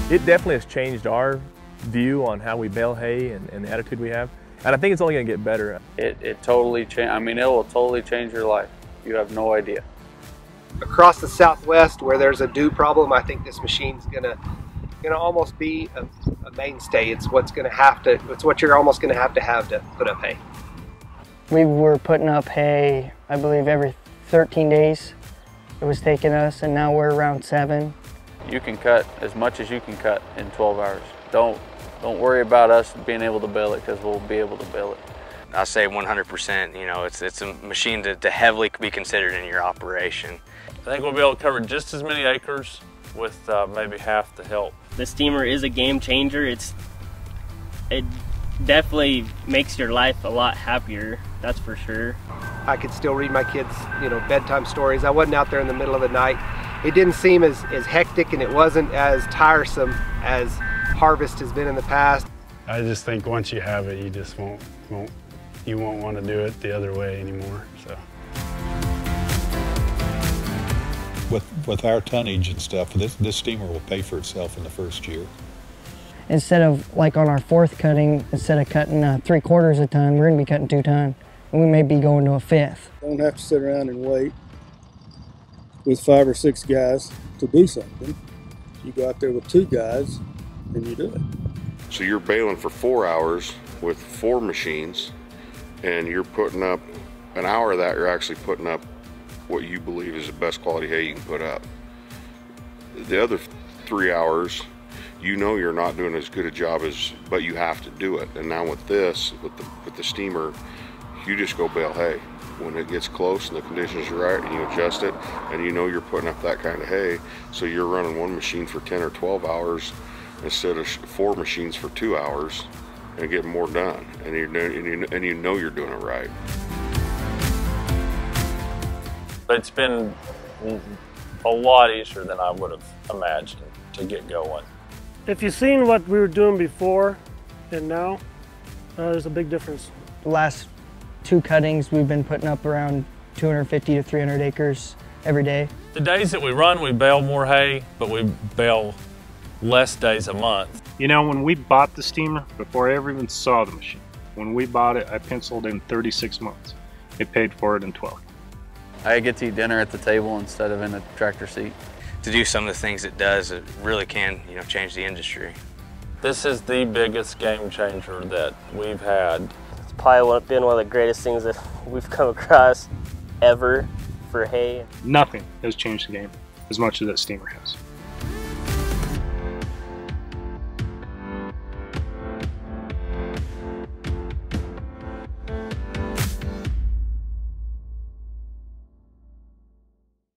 It definitely has changed our view on how we bale hay and the attitude we have. And I think it's only going to get better. It totally changed. I mean, it will totally change your life. You have no idea. Across the Southwest, where there's a dew problem, I think this machine's gonna almost be a mainstay. It's what's gonna have to. It's what you're almost gonna have to put up hay. We were putting up hay, I believe, every 13 days. It was taking us, and now we're around 7. You can cut as much as you can cut in 12 hours. Don't worry about us being able to bale it, because we'll be able to bale it. I say 100%, you know, it's a machine to heavily be considered in your operation. I think we'll be able to cover just as many acres with maybe half the help. The steamer is a game changer. It definitely makes your life a lot happier, that's for sure. I could still read my kids, bedtime stories. I wasn't out there in the middle of the night. It didn't seem as hectic, and it wasn't as tiresome as harvest has been in the past. I just think once you have it, you just won't want to do it the other way anymore. So. With our tonnage and stuff, this steamer will pay for itself in the first year. Instead of, like on our 4th cutting, instead of cutting 3/4 a ton, we're going to be cutting 2 ton. And we may be going to a 5th. Don't have to sit around and wait with 5 or 6 guys to do something. You go out there with 2 guys and you do it. So you're baling for 4 hours with 4 machines, and you're putting up an hour of that, you're actually putting up what you believe is the best quality hay you can put up. The other 3 hours, you're not doing as good a job but you have to do it. And now with this, with the steamer, you just go bale hay. When it gets close and the conditions are right, and you adjust it, and you're putting up that kind of hay, so you're running one machine for 10 or 12 hours instead of 4 machines for 2 hours, and getting more done, and you're doing it right. It's been a lot easier than I would have imagined to get going. If you've seen what we were doing before and now, there's a big difference. The last 2 cuttings, we've been putting up around 250 to 300 acres every day. The days that we run, we bale more hay, but we bale less days a month. When we bought the steamer, before I ever even saw the machine, when we bought it, I penciled in 36 months. It paid for it in 12. I get to eat dinner at the table instead of in a tractor seat. To do some of the things it does, it really can, change the industry. This is the biggest game changer that we've had. It's probably been one of the greatest things that we've come across ever for hay. Nothing has changed the game as much as that steamer has.